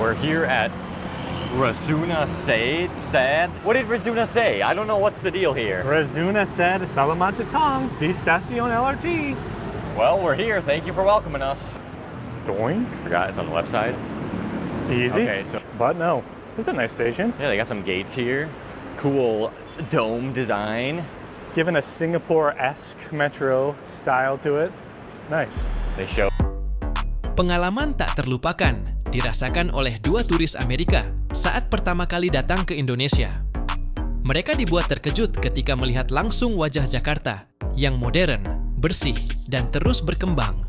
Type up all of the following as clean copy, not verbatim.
We're here at Razuna said? What did Razuna say? I don't know what's the deal here. Razuna said, Salamat datang di Stasiun LRT. Well, we're here. Thank you for welcoming us. Doink. Forgot it's on the left side. Easy. Okay, so But no, this is a nice station. yeah, they got some gates here. Cool dome design. Given a Singapore-esque metro style to it. Nice. They show Pengalaman tak terlupakan dirasakan oleh dua turis Amerika saat pertama kali datang ke Indonesia. Mereka dibuat terkejut ketika melihat langsung wajah Jakarta yang modern, bersih, dan terus berkembang.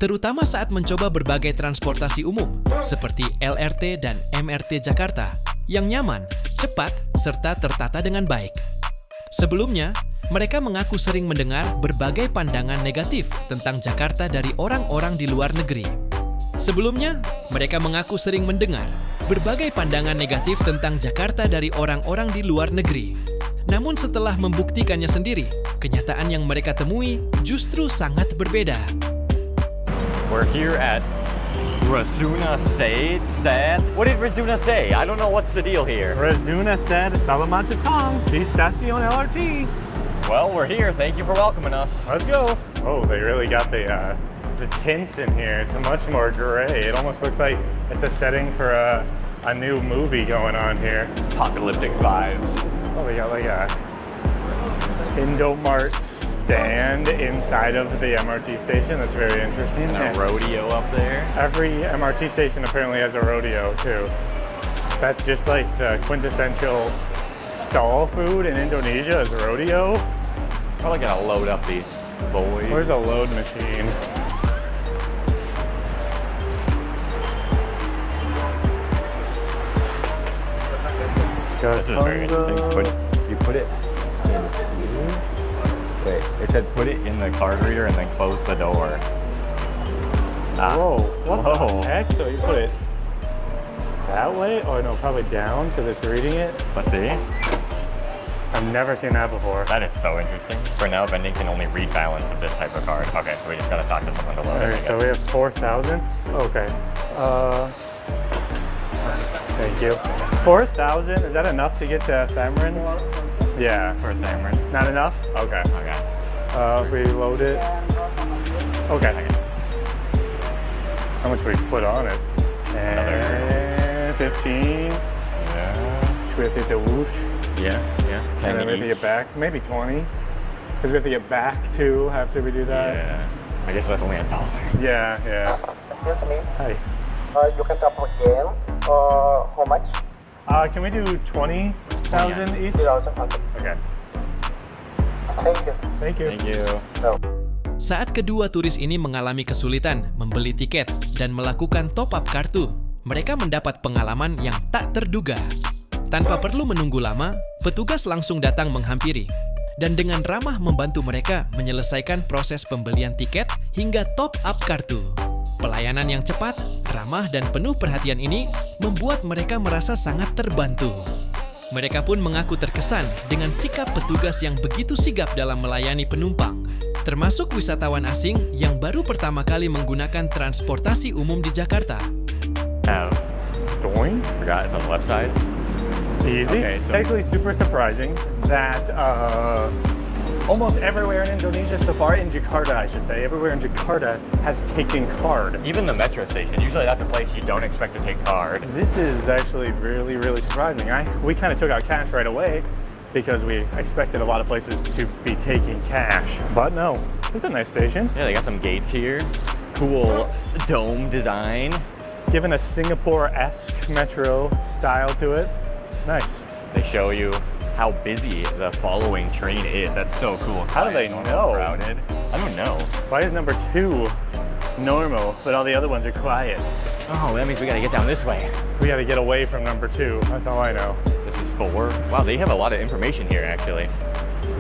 Terutama saat mencoba berbagai transportasi umum seperti LRT dan MRT Jakarta yang nyaman, cepat, serta tertata dengan baik. Sebelumnya, mereka mengaku sering mendengar berbagai pandangan negatif tentang Jakarta dari orang-orang di luar negeri. Sebelumnya, mereka mengaku sering mendengar berbagai pandangan negatif tentang Jakarta dari orang-orang di luar negeri. Namun setelah membuktikannya sendiri, kenyataan yang mereka temui justru sangat berbeda. we're here at Razuna said? What did Razuna say? I don't know what's the deal here. Razuna said, Salamat datang di Stasiun LRT. Well, we're here. Thank you for welcoming us. Let's go. Oh, they really got the tints in here. It's much more gray. It almost looks like it's a setting for a new movie going on here. Apocalyptic vibes. Oh, they got like a Indomart stand inside of the MRT station. That's very interesting. And a rodeo up there. Every MRT station apparently has a rodeo too. That's just like the quintessential stall food in Indonesia is rodeo. Probably gonna load up these boys. Where's a load machine? This is very interesting. You put it in. Wait, it said put it in the card reader and then close the door. Ah. Whoa, what Whoa. the heck? So you put it that way? Oh no, probably down because it's reading it. Let's see. I've never seen that before. That is so interesting. For now, vending can only read balance of this type of card. Okay, so we just gotta talk to someone to load it. I Alright, so guess. we have 4,000. Okay. Thank you. 4,000, is that enough to get to Thamrin? Yeah. For Thamrin. Not enough? Okay. Okay. Reload it. Okay. How much we put on it? And 15. Yeah. Should we have to get the whoosh? Yeah. And then we have to get back. Maybe 20. Because we have to get back too after we do that. Yeah. I guess that's only $1. Yeah. Excuse me, Hi. you can top again. How much? Can we do 20,000 each? 3,000. Okay. Thank you. Thank you. Thank you. No. Saat kedua turis ini mengalami kesulitan membeli tiket dan melakukan top-up kartu, mereka mendapat pengalaman yang tak terduga. Tanpa perlu menunggu lama, petugas langsung datang menghampiri dan dengan ramah membantu mereka menyelesaikan proses pembelian tiket hingga top-up kartu. Pelayanan yang cepat, ramah, dan penuh perhatian ini membuat mereka merasa sangat terbantu. Mereka pun mengaku terkesan dengan sikap petugas yang begitu sigap dalam melayani penumpang, termasuk wisatawan asing yang baru pertama kali menggunakan transportasi umum di Jakarta. Doink. Forgot it's on the left side. Easy. Okay, so- Actually, super surprising that almost everywhere in Indonesia so far, in Jakarta, I should say, everywhere in Jakarta has taken card. Even the metro station. Usually that's a place you don't expect to take card. This is actually really, really surprising. We kind of took out cash right away because we expected a lot of places to be taking cash. But no, this is a nice station. Yeah, they got some gates here. Cool dome design. Given a Singapore-esque metro style to it. Nice. They show you how busy the following train is. That's so cool. How do they Normal, know? Crowded. I don't know. Why is number 2 normal, but all the other ones are quiet? Oh, that means we gotta get down this way. We got to get away from number 2. That's all I know. This is 4. Wow, they have a lot of information here, actually.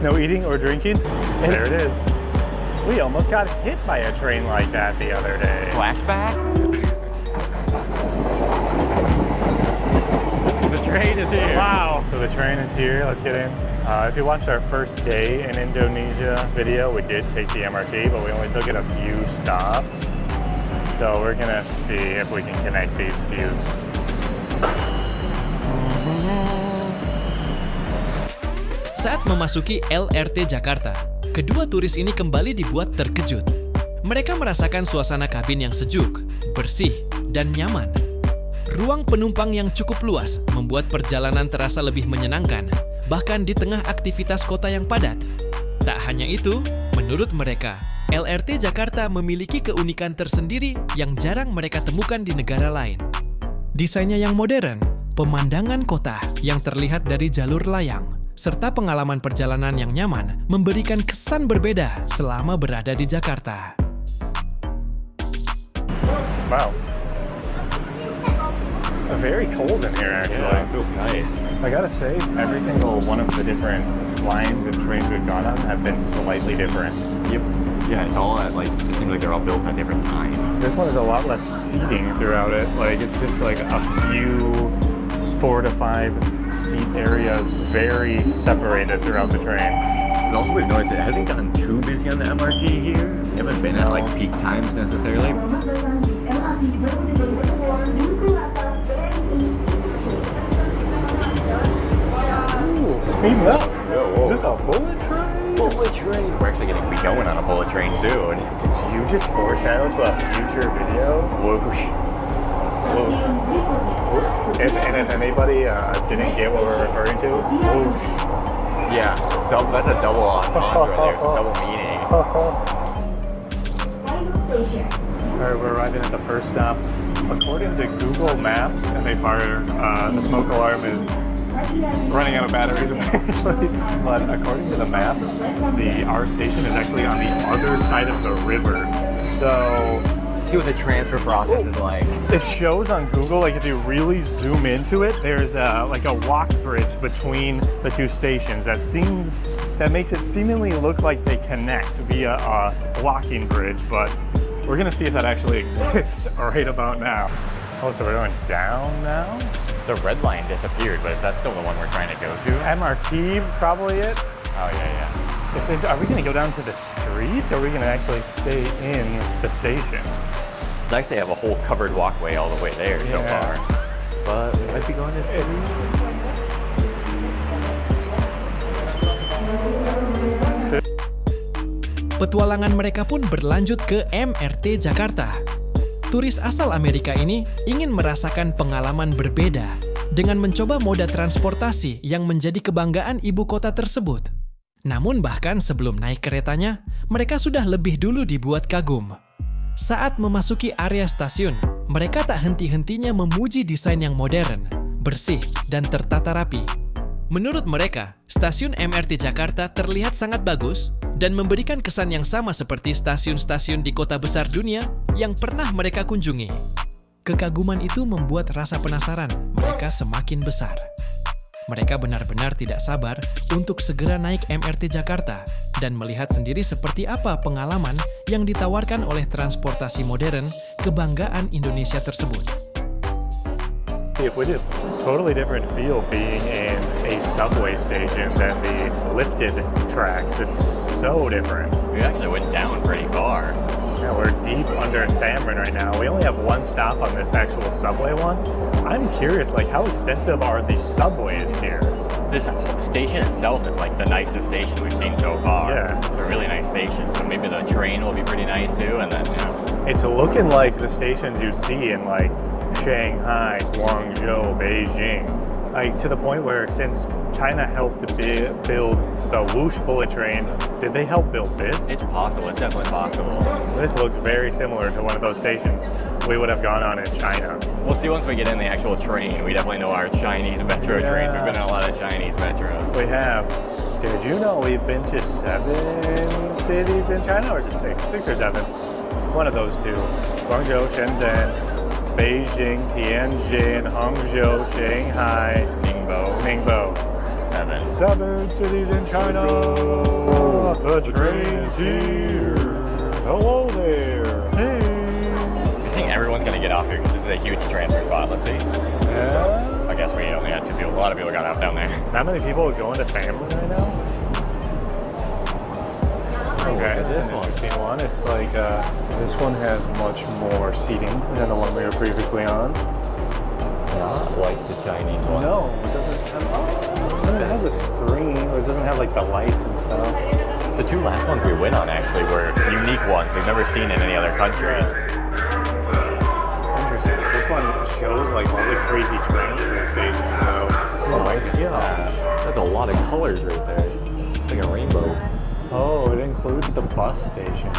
No eating or drinking? And there it is. We almost got hit by a train like that the other day. Flashback? The train is here. Wow. So the train is here. Let's get in. If you watched our first day in Indonesia video, we did take the MRT, but we only took it a few stops. So we're gonna see if we can connect these few. Saat memasuki LRT Jakarta, kedua turis ini kembali dibuat terkejut. Mereka merasakan suasana kabin yang sejuk, bersih, dan nyaman. Ruang penumpang yang cukup luas membuat perjalanan terasa lebih menyenangkan, bahkan di tengah aktivitas kota yang padat. Tak hanya itu, menurut mereka, LRT Jakarta memiliki keunikan tersendiri yang jarang mereka temukan di negara lain. Desainnya yang modern, pemandangan kota yang terlihat dari jalur layang, serta pengalaman perjalanan yang nyaman memberikan kesan berbeda selama berada di Jakarta. Wow. Very cold in here, actually. Yeah, it feels nice. I gotta say, every single one of the different lines and trains we've gone on have been slightly different. Yep. Yeah, it's all at like, it seems like they're all built at different times. This one is a lot less seating throughout it. Like, it's just like a few 4 to 5 seat areas, very separated throughout the train. But also we've noticed it hasn't gotten too busy on the MRT here. We haven't been at like peak times necessarily. Speed up. Whoa. Is this a bullet train? Bullet train. We're actually going to be going on a bullet train soon. Did you just foreshadow to a future video? Whoosh. Whoosh. If anybody didn't get what we're referring to, whoosh. Yeah, that's a double entendre right there. It's a double meaning. Alright, we're arriving at the first stop. According to Google Maps, and they fire, the smoke alarm is running out of batteries apparently. But according to the map, our station is actually on the other side of the river. So See what the transfer process is like. it shows on Google, like if you really zoom into it, there's like a walk bridge between the two stations that makes it seemingly look like they connect via a walking bridge, but we're gonna see if that actually exists right about now. Oh, so we're going down now? The red line disappeared, but is that still the one we're trying to go to? MRT, probably it. Oh, yeah. Are we gonna go down to the streets, or are we gonna actually stay in the station? It's nice they have a whole covered walkway all the way there so Yeah. far. But we might be going to It's Petualangan mereka pun berlanjut ke MRT Jakarta. Turis asal Amerika ini ingin merasakan pengalaman berbeda dengan mencoba moda transportasi yang menjadi kebanggaan ibu kota tersebut. Namun bahkan sebelum naik keretanya, mereka sudah lebih dulu dibuat kagum. Saat memasuki area stasiun, mereka tak henti-hentinya memuji desain yang modern, bersih, dan tertata rapi. Menurut mereka, stasiun MRT Jakarta terlihat sangat bagus dan memberikan kesan yang sama seperti stasiun-stasiun di kota besar dunia yang pernah mereka kunjungi. Kekaguman itu membuat rasa penasaran mereka semakin besar. Mereka benar-benar tidak sabar untuk segera naik MRT Jakarta dan melihat sendiri seperti apa pengalaman yang ditawarkan oleh transportasi modern kebanggaan Indonesia tersebut. If we did totally different feel being in a subway station than the lifted tracks. It's so different. We actually went down pretty far. Yeah, we're deep under Thamrin right now. We only have one stop on this actual subway one. I'm curious, like, how extensive are the subways here? This station itself is like the nicest station we've seen so far. Yeah. It's a really nice station. So maybe the train will be pretty nice too. And then, It's looking like the stations you see in, like, Shanghai, Guangzhou, Beijing. Like, to the point where since China helped to build the Whoosh bullet train, did they help build this? it's possible. It's definitely possible. This looks very similar to one of those stations we would have gone on in China. We'll see once we get in the actual train. We definitely know our Chinese metro trains. We've been in a lot of Chinese metros. We have. Did you know we've been to 7 cities in China, or is it 6? 6 or 7? One of those two. Guangzhou, Shenzhen, Beijing, Tianjin, Hangzhou, Shanghai, Ningbo. 7 cities in China. The train's here. Hello there. Hey. I think everyone's going to get off here because this is a huge transfer spot. Let's see. Yeah. I guess we only had 2 people. A lot of people got off down there. That many people are going to Thamrin right now? Okay, look at this this one. interesting one. It's like this one has much more seating than the one we were previously on. Not like the Chinese one. No, it doesn't have. Oh, it has a screen, but it doesn't have like the lights and stuff. The two last ones we went on actually were unique ones we've never seen in any other country. Interesting. This one shows like all the crazy transfer stations though. Oh my gosh. That's a lot of colors right there. It's like a rainbow. Oh, it includes the bus stations.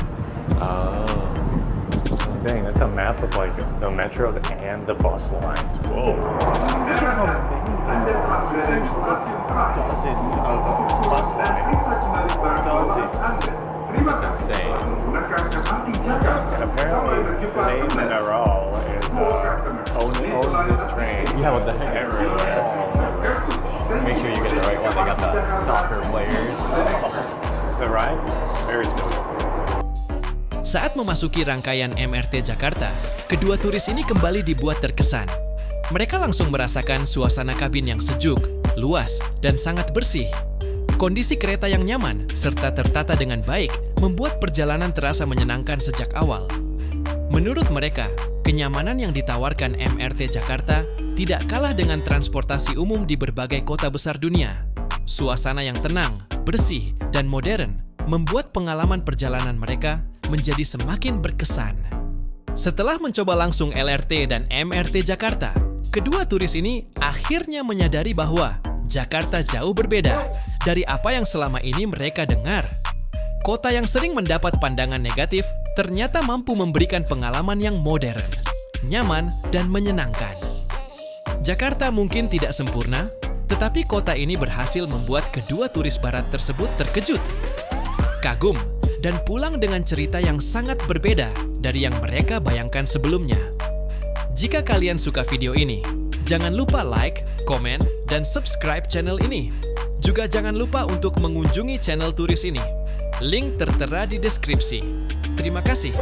Oh. Dang, that's a map of like the metros and the bus lines. Whoa. Look at how many. There's like dozens of bus lines. Dozens. That's insane. And apparently, Nate Nagarral is owns this train. Yeah, what the heck? Everywhere. Make sure you get the right one. They got the soccer players. The ride? Very smooth. Saat memasuki rangkaian MRT Jakarta, kedua turis ini kembali dibuat terkesan. Mereka langsung merasakan suasana kabin yang sejuk, luas, dan sangat bersih. Kondisi kereta yang nyaman serta tertata dengan baik membuat perjalanan terasa menyenangkan sejak awal. Menurut mereka, kenyamanan yang ditawarkan MRT Jakarta tidak kalah dengan transportasi umum di berbagai kota besar dunia. Suasana yang tenang, bersih, dan modern membuat pengalaman perjalanan mereka menjadi semakin berkesan. Setelah mencoba langsung LRT dan MRT Jakarta, kedua turis ini akhirnya menyadari bahwa Jakarta jauh berbeda dari apa yang selama ini mereka dengar. Kota yang sering mendapat pandangan negatif ternyata mampu memberikan pengalaman yang modern, nyaman, dan menyenangkan. Jakarta mungkin tidak sempurna, tetapi kota ini berhasil membuat kedua turis barat tersebut terkejut, kagum, dan pulang dengan cerita yang sangat berbeda dari yang mereka bayangkan sebelumnya. Jika kalian suka video ini, jangan lupa like, komen, dan subscribe channel ini. Juga jangan lupa untuk mengunjungi channel turis ini. Link tertera di deskripsi. Terima kasih.